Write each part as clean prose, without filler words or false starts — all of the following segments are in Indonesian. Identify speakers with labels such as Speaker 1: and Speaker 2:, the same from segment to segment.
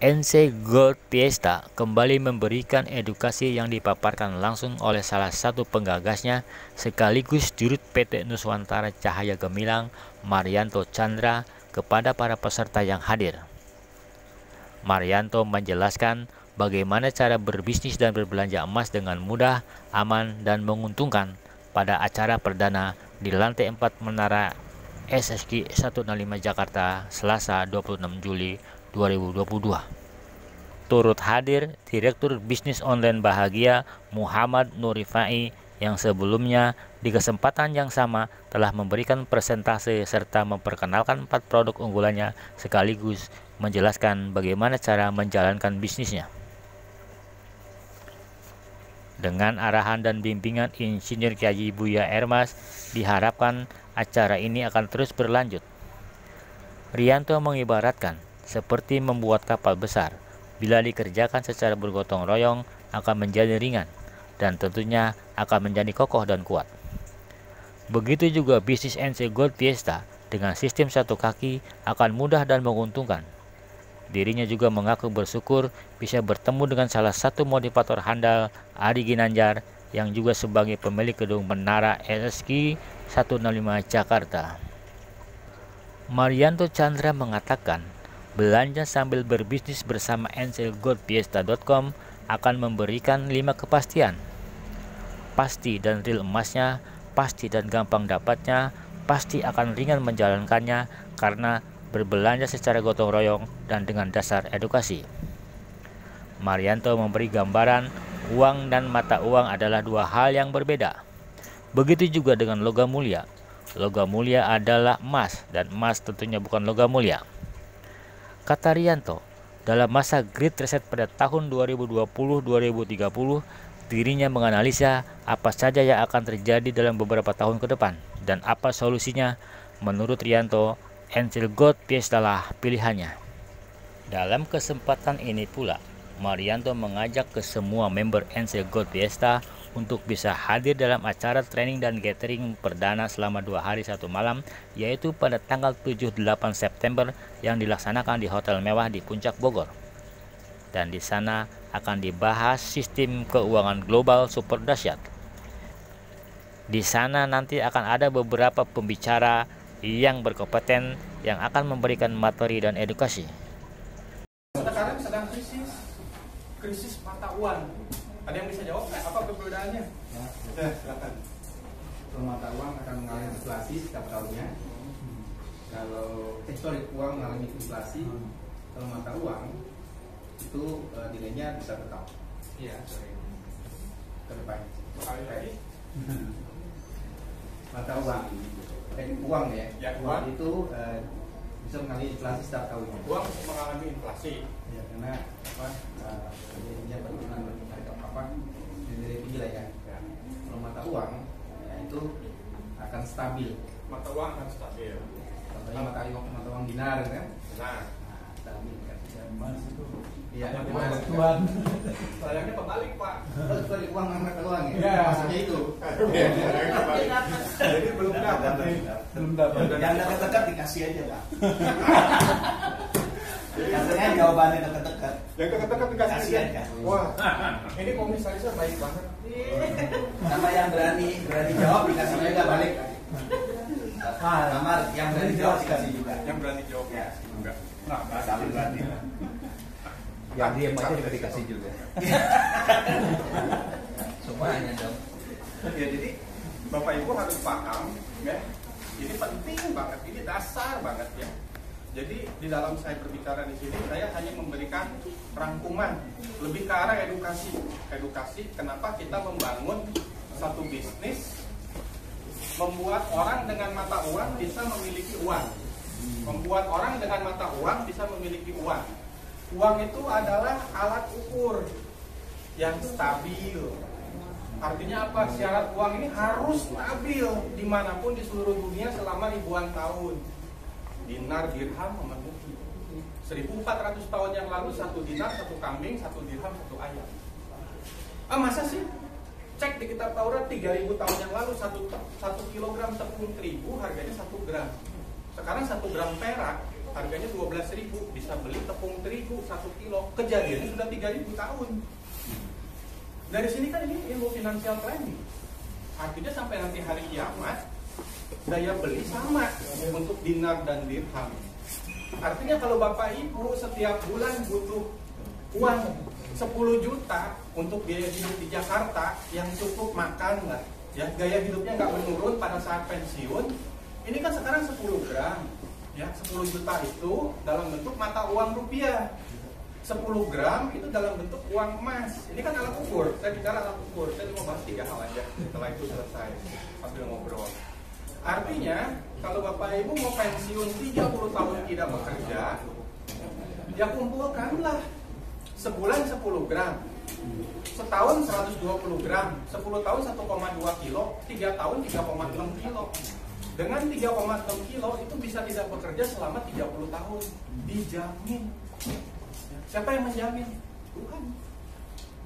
Speaker 1: NC Gold Fiesta kembali memberikan edukasi yang dipaparkan langsung oleh salah satu penggagasnya sekaligus Dirut PT Nuswantara Cahaya Gemilang, Marianto Chandra, kepada para peserta yang hadir. Marianto menjelaskan bagaimana cara berbisnis dan berbelanja emas dengan mudah, aman, dan menguntungkan pada acara perdana di lantai 4 Menara SSQ 105 Jakarta, Selasa 26 Juli 2022. Turut hadir Direktur Bisnis Online Bahagia Muhammad Nurifai yang sebelumnya di kesempatan yang sama telah memberikan presentase serta memperkenalkan 4 produk unggulannya sekaligus menjelaskan bagaimana cara menjalankan bisnisnya. Dengan arahan dan bimbingan Insinyur Kiai Buya Ermas, diharapkan acara ini akan terus berlanjut. Rianto mengibaratkan seperti membuat kapal besar, bila dikerjakan secara bergotong royong akan menjadi ringan dan tentunya akan menjadi kokoh dan kuat. Begitu juga bisnis NC Gold Fiesta dengan sistem satu kaki akan mudah dan menguntungkan. Dirinya juga mengaku bersyukur bisa bertemu dengan salah satu motivator handal, Adi Ginanjar, yang juga sebagai pemilik gedung Menara SSQ 105 Jakarta. Marianto Chandra mengatakan, belanja sambil berbisnis bersama ncgoldfiesta.com akan memberikan 5 kepastian. Pasti dan real emasnya, pasti dan gampang dapatnya, pasti akan ringan menjalankannya karena berbelanja secara gotong royong dan dengan dasar edukasi. Marianto memberi gambaran uang dan mata uang adalah 2 hal yang berbeda. Begitu juga dengan logam mulia. Logam mulia adalah emas dan emas tentunya bukan logam mulia. Kata Rianto, dalam masa Great Reset pada tahun 2020-2030, dirinya menganalisa apa saja yang akan terjadi dalam beberapa tahun ke depan dan apa solusinya. Menurut Rianto, NC Gold Fiesta lah pilihannya. Dalam kesempatan ini pula, Marianto mengajak ke semua member NC Gold Fiesta untuk bisa hadir dalam acara training dan gathering perdana selama 2 hari 1 malam, yaitu pada tanggal 7-8 September yang dilaksanakan di Hotel Mewah di Puncak Bogor. Dan di sana akan dibahas sistem keuangan global super dahsyat. Di sana nanti akan ada beberapa pembicara yang berkompeten yang akan memberikan materi dan edukasi.
Speaker 2: Sekarang sedang krisis mata uang. Ada yang bisa jawab nggak? Apa perbedaannya?
Speaker 3: Ya, silakan. Kalau mata uang akan mengalami inflasi setiap tahunnya. Kalau uang mengalami inflasi, kalau mata uang itu nilainya bisa tetap.
Speaker 2: Iya,
Speaker 3: ke depan.
Speaker 2: Sekali lagi.
Speaker 3: Mata uang, uang ya.
Speaker 2: Ya,
Speaker 3: uang itu bisa mengalami inflasi setiap tahunnya.
Speaker 2: Uang mengalami inflasi.
Speaker 3: Ya, karena nilainya berhubungan dengan nilai tinggi lah ya. Kalau mata uang, ya, itu akan stabil.
Speaker 2: Mata uang akan stabil.
Speaker 3: Contohnya mata uang dinar kan?
Speaker 2: Nah,
Speaker 3: stabil kan?
Speaker 4: Emas itu.
Speaker 3: Iya,
Speaker 4: emas tuan.
Speaker 2: sayangnya kebalik Pak.
Speaker 3: Balik uang sama mata uang ya?
Speaker 4: Iya.
Speaker 3: Maksudnya itu.
Speaker 2: Jadi belum dapat.
Speaker 4: Belum dapat.
Speaker 3: Yang dekat-dekat dikasih aja Pak. Katanya jawabannya dekat-dekat.
Speaker 2: Yang dekat-dekat dikasih
Speaker 3: Kasih
Speaker 2: aja.
Speaker 3: aja.
Speaker 2: Wah, ini komisarisnya baik banget.
Speaker 3: Sama yang berani jawab dikasih juga balik. Kamar yang berani jawab dikasih juga.
Speaker 2: Yang berani jawab
Speaker 3: Ya.
Speaker 2: enggak.
Speaker 3: Nah, saling berani.
Speaker 4: Yang diam aja juga dikasih juga.
Speaker 3: Semuanya dong.
Speaker 2: Ya, jadi Bapak Ibu harus paham ya. Ini penting banget, ini dasar banget ya. Jadi di dalam saya berbicara di sini, saya hanya memberikan rangkuman lebih ke arah edukasi. Edukasi kenapa kita membangun satu bisnis, membuat orang dengan mata uang bisa memiliki uang. Membuat orang dengan mata uang bisa memiliki uang. Uang itu adalah alat ukur yang stabil. Artinya apa? Syarat uang ini harus stabil dimanapun di seluruh dunia selama ribuan tahun. Dinar, dirham memenuhi. 1400 tahun yang lalu 1 dinar, 1 kambing, 1 dirham, 1 ayam. Masa sih? Cek di kitab Taurat 3000 tahun yang lalu 1 kilogram tepung terigu harganya 1 gram. Sekarang 1 gram perak harganya 12.000, bisa beli tepung terigu 1 kilo. Kejadiannya sudah 3.000 tahun. Dari sini kan ini ilmu financial planning. Artinya sampai nanti hari kiamat, daya beli sama untuk dinar dan dirham. Artinya kalau Bapak Ibu setiap bulan butuh uang 10 juta untuk biaya hidup di Jakarta yang cukup makan lah, ya, gaya hidupnya nggak menurun pada saat pensiun. Ini kan sekarang 10 gram, ya, 10 juta itu dalam bentuk mata uang rupiah. 10 gram itu dalam bentuk uang emas. Ini kan alat ukur, saya bicara alat ukur. Saya mau bahas 3 hal aja setelah itu selesai sambil ngobrol. Artinya kalau Bapak Ibu mau pensiun 30 tahun tidak bekerja, ya kumpulkanlah sebulan 10 gram, setahun 120 gram, 10 tahun 1,2 kilo, 3 tahun 3,6 kilo. Dengan 3,6 kilo itu bisa tidak bekerja selama 30 tahun. Dijamin. Siapa yang menjamin? Tuhan.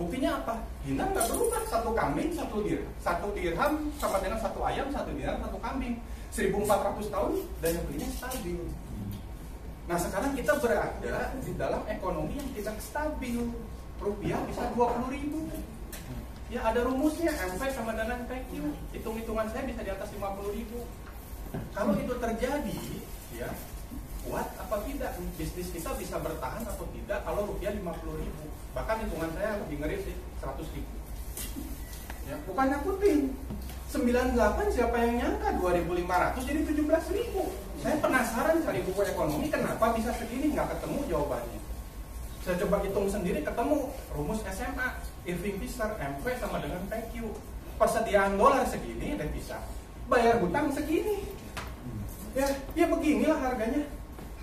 Speaker 2: Buktinya apa? Dinar nggak berubah. 1 kambing, 1 dirham sama dengan 1 ayam, 1 dinar, 1 kambing. 1400 tahun daya belinya stabil. Nah sekarang kita berada di dalam ekonomi yang tidak stabil. Rupiah bisa 20.000. Ya ada rumusnya, MV sama dengan PQ. Hitung-hitungan saya bisa di atas 50.000. Kalau itu terjadi, ya kuat apa tidak? Bisnis kita bisa bertahan atau tidak kalau rupiah 50.000. Bahkan hitungan saya lebih ngeri sih, 100.000. Ya, bukan nakutin. 98 siapa yang nyangka 2.500 jadi 17.000. Saya penasaran cari buku ekonomi kenapa bisa segini, nggak ketemu jawabannya. Saya coba hitung sendiri, ketemu rumus SMA Irving Fisher, MV sama dengan PQ. Persediaan dolar segini dan bisa bayar hutang segini. Ya beginilah harganya.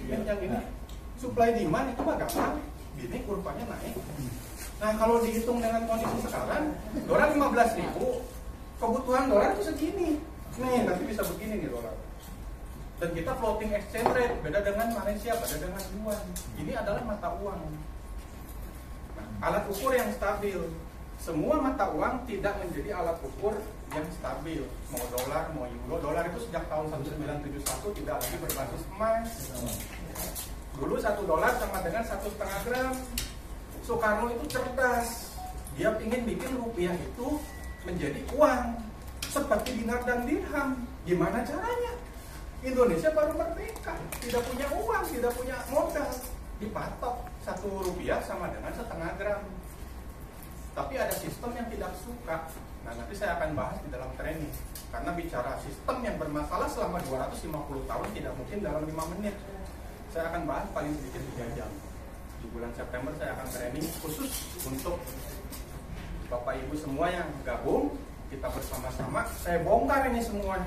Speaker 2: Yang ini supply demand itu mah gampang. Ini kurvanya naik. Nah kalau dihitung dengan kondisi sekarang, dolar 15.000, kebutuhan dolar itu segini. Nih nanti bisa begini nih dolar. Dan kita floating exchange rate, beda dengan Malaysia, beda dengan yuan. Ini adalah mata uang. Nah, alat ukur yang stabil. Semua mata uang tidak menjadi alat ukur yang stabil. Mau dolar, mau euro. Dolar itu sejak tahun 1971 tidak lagi berbasis emas. Dulu 1 dolar sama dengan 1,5 gram. Soekarno itu cerdas. Dia ingin bikin rupiah itu menjadi uang seperti dinar dan dirham. Gimana caranya? Indonesia baru merdeka, tidak punya uang, tidak punya modal, dipatok 1 rupiah sama dengan 0,5 gram. Tapi ada sistem yang tidak suka. Nah nanti saya akan bahas di dalam training. Karena bicara sistem yang bermasalah selama 250 tahun tidak mungkin dalam 5 menit. Saya akan bahas paling sedikit 3 jam. Di bulan September saya akan training khusus untuk Bapak Ibu semua yang gabung. Kita bersama-sama, saya bongkar ini semua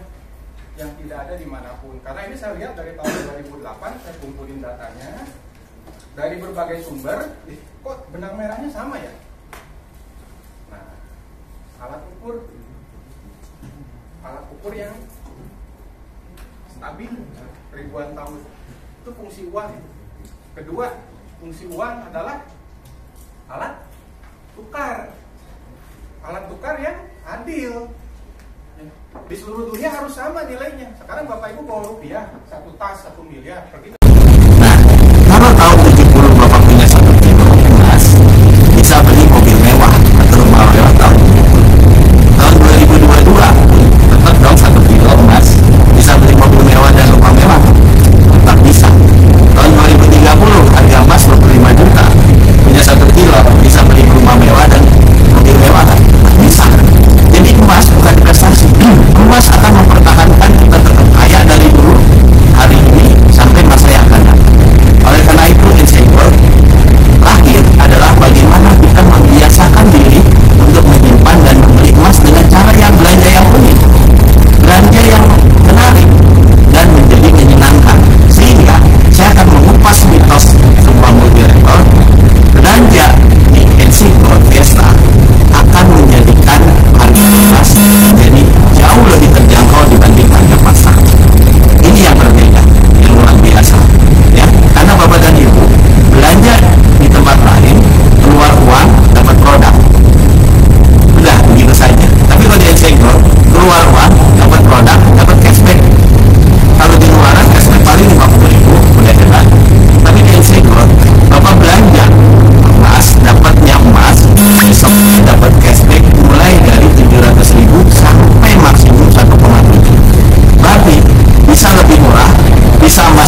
Speaker 2: yang tidak ada dimanapun. Karena ini saya lihat dari tahun 2008, saya kumpulin datanya dari berbagai sumber. Kok benang merahnya sama ya? Nah, alat ukur yang stabil ribuan tahun itu fungsi uang. Kedua, fungsi uang adalah alat tukar. Alat tukar yang adil. Di seluruh dunia harus sama nilainya. Sekarang Bapak Ibu bawa rupiah 1 tas 1 miliar pergi.
Speaker 5: Nah, kalau tahun 70 Bapak punya 1 kilo emas, bisa beli mobil mewah atau rumah mewah tahun 70. Tahun 2022 tetap dong 1 kilo emas, bisa beli mobil mewah dan rumah mewah, tetap bisa. Tahun 2030 harga emas 25 juta, punya 1 kilo bisa beli rumah mewah dan mobil mewah kan? Bisa. Jadi emas bukan investasi. Emas akan mempertahankan kita tetap kaya dari dulu hari ini sampai masa yang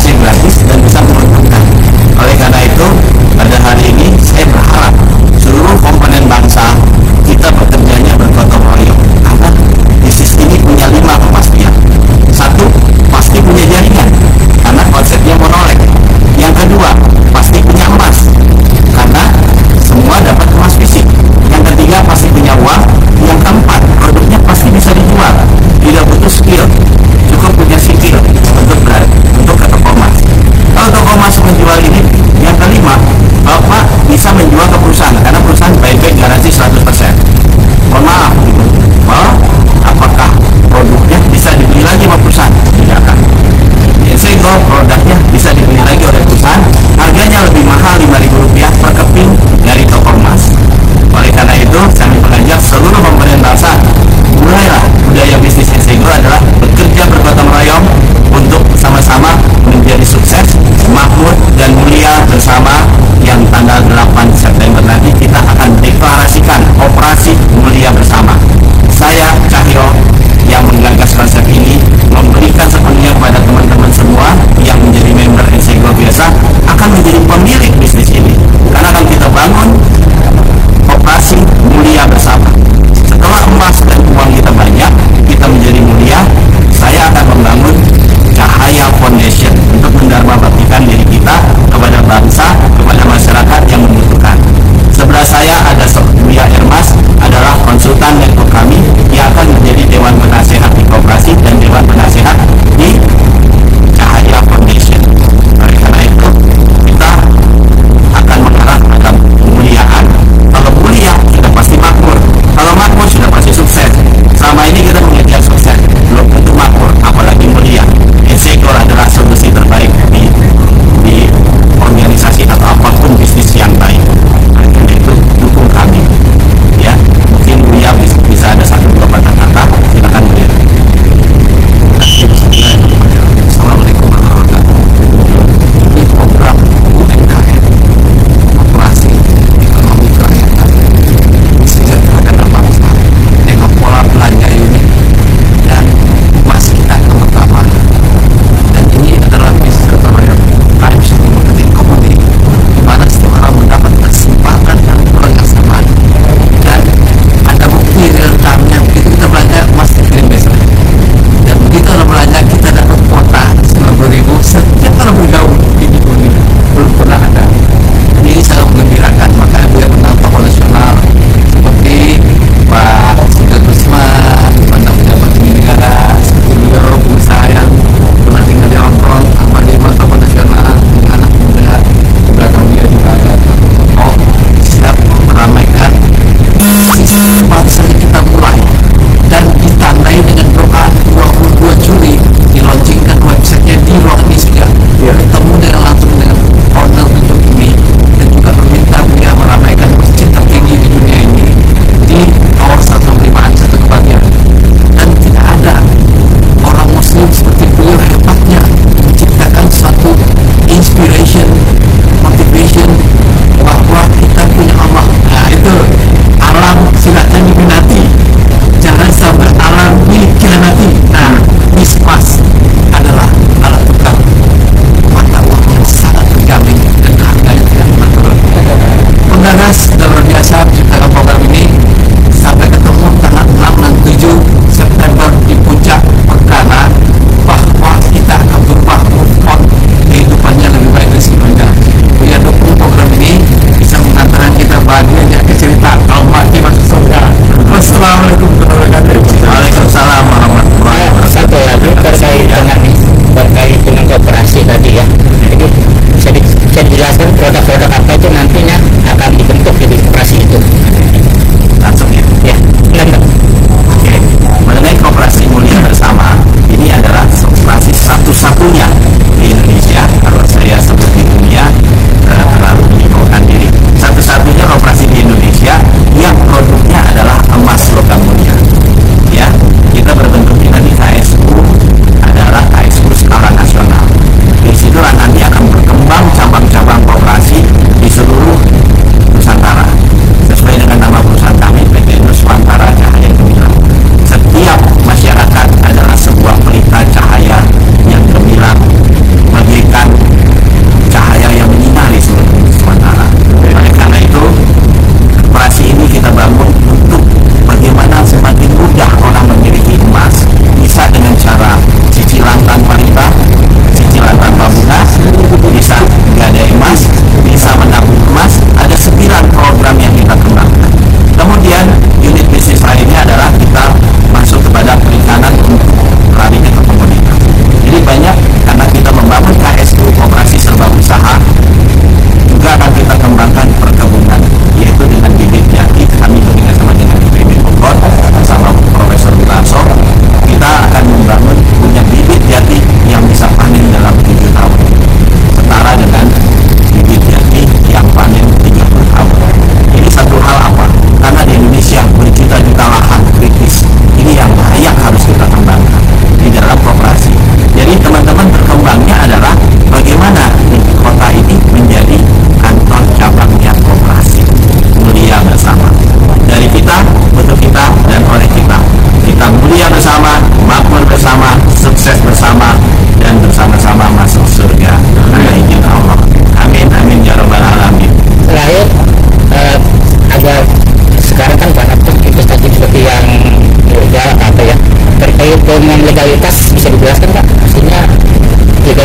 Speaker 5: yang gratis dan bisa menguntungkan. Oleh karena itu, pada hari ini saya berharap seluruh komponen bangsa kita bekerjanya bergotong royong, karena bisnis ini punya 5 kepastian. 1, pasti punya jaringan karena konsepnya monolek. Yang kedua, pasti punya emas karena semua dapat emas fisik. Yang ketiga, pasti punya uang. Yang keempat, produknya pasti bisa dijual, tidak butuh skill, cukup punya skill untuk ke toko emas. Kalau toko emas menjual ini, yang kelima, Bapak bisa menjual ke perusahaan karena perusahaan baik-baik garansi 100%. Mohon maaf, apakah produknya bisa dibeli lagi sama perusahaan? Tidak kan. Insego produknya bisa dibeli lagi oleh perusahaan, harganya lebih mahal Rp5.000 per keping dari toko emas. Oleh karena itu, kami mengajak seluruh komponen bangsa, mulailah budaya bisnis Insego adalah bekerja bergotong royong untuk sama-sama menjadi sukses, makmur, dan mulia bersama. Yang tanggal 8 September nanti kita akan deklarasikan operasi mulia bersama. Saya Cahyo yang menggagas konsep ini, memberikan sepenuhnya kepada teman-teman semua yang menjadi member Insego biasa akan menjadi pemilik bisnis ini, karena akan kita bangun operasi mulia bersama. Setelah emas dan uang kita banyak, kita menjadi mulia, saya akan membangun Cahaya Foundation untuk mendharma baktikan diri kita kepada bangsa, kepada masyarakat yang membutuhkan. Sebelah saya ada Buya Ermas, adalah konsultan network kami yang akan menjadi Dewan Penasehat di Koperasi dan Dewan Penasehat di Cahaya Foundation. Oleh karena itu, kita akan mengarah pada kemuliaan. Kalau mulia, kita pasti makmur. Kalau makmur, sudah pasti sukses. Selama ini kita mengejar sukses, belum tentu makmur, apalagi mulia. Insego adalah solusi terbaik di organisasi atau apapun bisnis yang baik. Oleh karena itu, dukung kami. Ya, mungkin Buya bisa ada 1-2 patah kata. Silakan Buya. Assalamualaikum warahmatullahi wabarakatuh. Ini program UMKM, operasi ekonomi kerakyatan, sejahtera bangsa, dengan pola belanja unit dan emas kita yang pertama. Dan ini adalah bisnis gotong royong Times Marketing Company, di mana setiap orang mendapat kesempatan dan peluang yang sama. Dan ada bukti real time-nya, begitu kita belanja emas dikirim besok. Dan begitu orang belanja, kita dapat kuota 90.000 setiap orang bergaul di dunia, belum pernah ada. Ini sangat menggembirakan, makanya beliau menang tokoh nasional seperti Pak Sigit Kusma, mantan pejabat tinggi negara, seperti beliau pengusaha yang pernah tinggal di Hong Kong, Ahmad Iman, tokoh nasional, anak muda, di belakang dia juga ada tokoh siap meramaikan bangsa kita mulai, dan ditandai dengan doa 22 Juli dilaunchingkan websitenya di ruang ini sudah bertemu dengan langsung dengan owner untuk ini, dan juga meminta dia meramaikan masjid tertinggi di dunia ini di Tower 105 satu kebahagiaan. Dan tidak ada orang muslim seperti beliau hebatnya menciptakan suatu inspiration, motivation bahwa kita punya Allah. Nah itu, alam silakan diminati, jangan sampai alam dikhianati. Nah, mispas adalah alat tukar mata uang yang sangat terjamin dan harganya tidak pernah turun. Penggagas dan luar biasa menciptakan program ini. Sampai ketemu tanggal 6 dan 7 September di puncak perkara, bahwa kita akan berubah, move on, kehidupannya lebih baik dari sebelumnya. Dia dukung program ini, bisa mengantarkan kita bahagianya ke cerita kalau mati masuk surga. Wassalamualaikum warahmatullahi wabarakatuh. Waalaikumsalam warahmatullahi wabarakatuh.
Speaker 1: Satu lagi terkait dengan koperasi tadi ya. Jadi bisa dijelaskan produk-produk apa itu nantinya akan dibentuk di koperasi itu.
Speaker 5: Langsung ya.
Speaker 1: Ya, benar.
Speaker 5: Oke. Mengenai koperasi mulia bersama, ini adalah koperasi satu-satunya di Indonesia. Kalau saya sebut di dunia, terlalu menyibukkan diri. Satu-satunya koperasi di Indonesia yang produknya adalah emas logam mulia. Ya, kita berbentuk kita di KSU adalah KSU skala nasional. Di situlah nanti akan berkembang cabang-cabang koperasi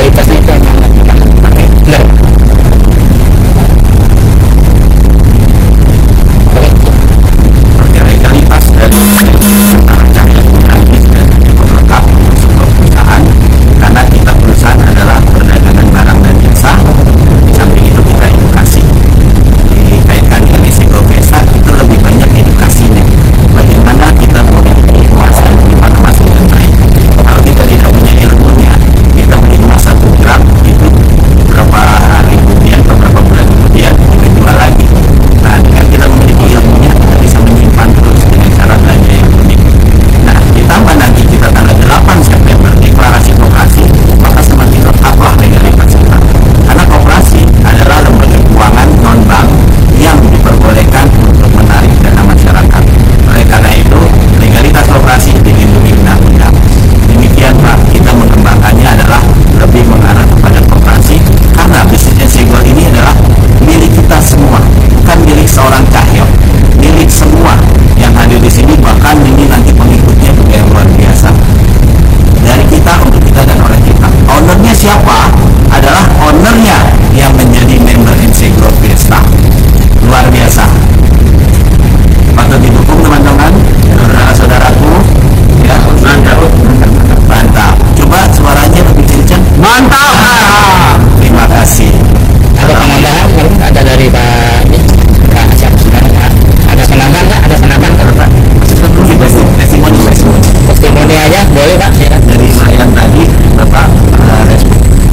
Speaker 5: legalitasnya itu emang pakai benar. Legalitas dari cahaya grafis dan lengkap untuk sebuah perusahaan, karena kita perusahaan adalah perdagangan barang dan jasa. Di samping itu kita edukasi. Dikaitkan dengan risiko pesta itu lebih banyak edukasinya. Bagaimana kita memiliki emas dan menyimpan emas dengan baik. Kalau kita tidak punya ilmunya, kita beli emas 1 gram itu berapa hari kemudian, beberapa bulan kemudian kita jual lagi. Nah, dengan kita memiliki ilmunya, kita bisa menyimpan terus dengan cara belanja yang unik. Nah, ditambah nanti kita tanggal 8 September deklarasi koperasi, maka semakin lengkaplah legalitas kita. Karena koperasi adalah lembaga keuangan non-bank yang diperbolehkan untuk menarik dana masyarakat. Oleh karena itu, legalitas koperasi dilindungi undang-undang. Demikian Pak, kita mengembangkannya adalah lebih mengarah kepada koperasi, karena bisnis Ensegol ini adalah milik kita semua, bukan milik seorang Cahyo, milik semua yang hadir di sini. Bahkan ini nanti pengikutnya juga yang luar biasa. Dari kita, untuk kita, dan oleh kita. Ownernya siapa? Adalah ownernya yang menjadi member Ensegol Fiesta. Luar biasa. Patut didukung teman-teman, saudara-saudaraku. Ya, mantap. Coba suaranya lebih kencang. Mantap. Terima kasih. Ada penambahan kan? Ada dari Pak siapa sudah ada penambahan nggak? Ada penambahan kan Pak? Testimoni aja boleh Pak. Dari yang tadi Bapak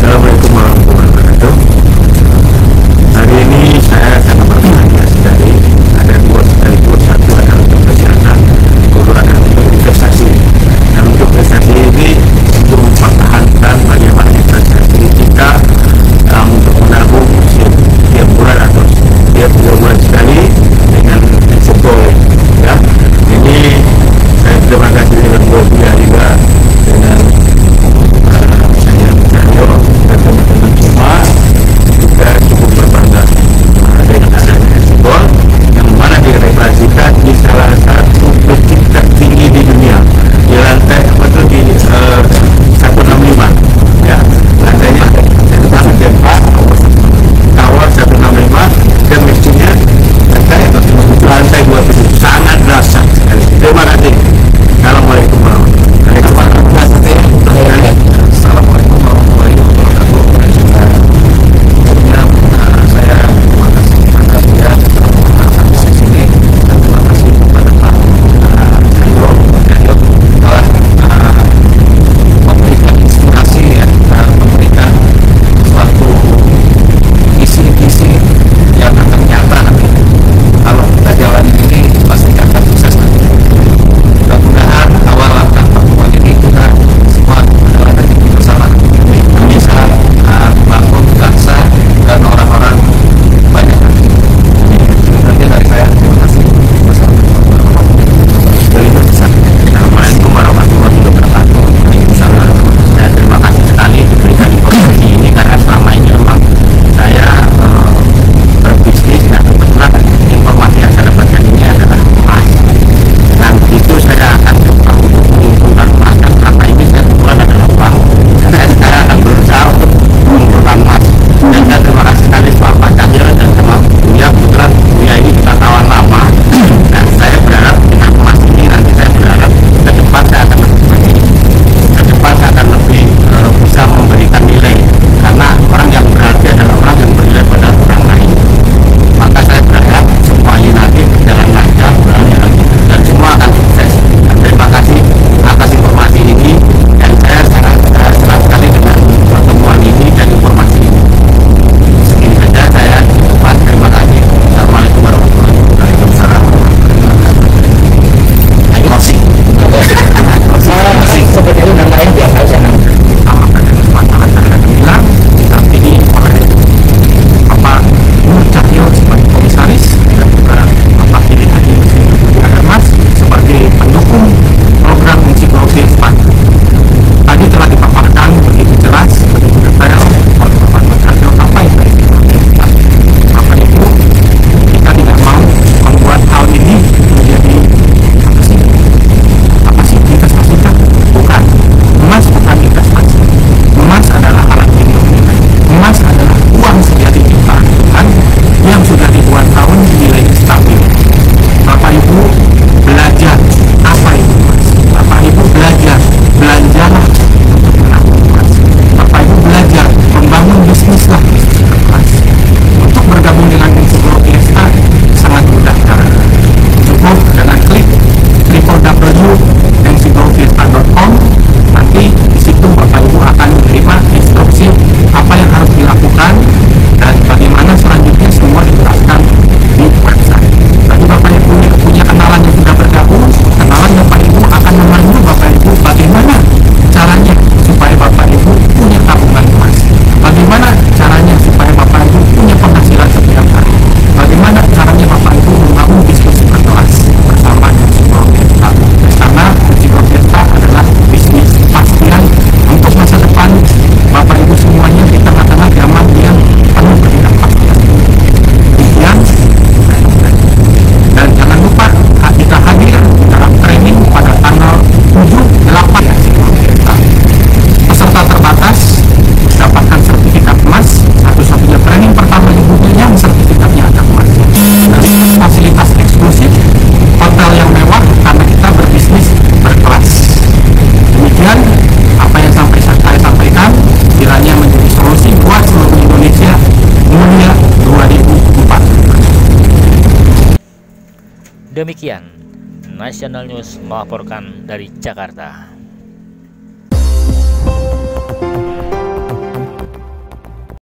Speaker 5: Assalamualaikum warahmatullahi wabarakatuh. Hari ini saya sangat berbahagia sekali ada 2 sekaligus. Satu adalah untuk kesehatan, kedua adalah untuk investasi. Dan untuk investasi ini untuk mempertahankan bagaimana investasi kita untuk menabung setiap bulan atau
Speaker 1: Demikian, National News melaporkan dari Jakarta.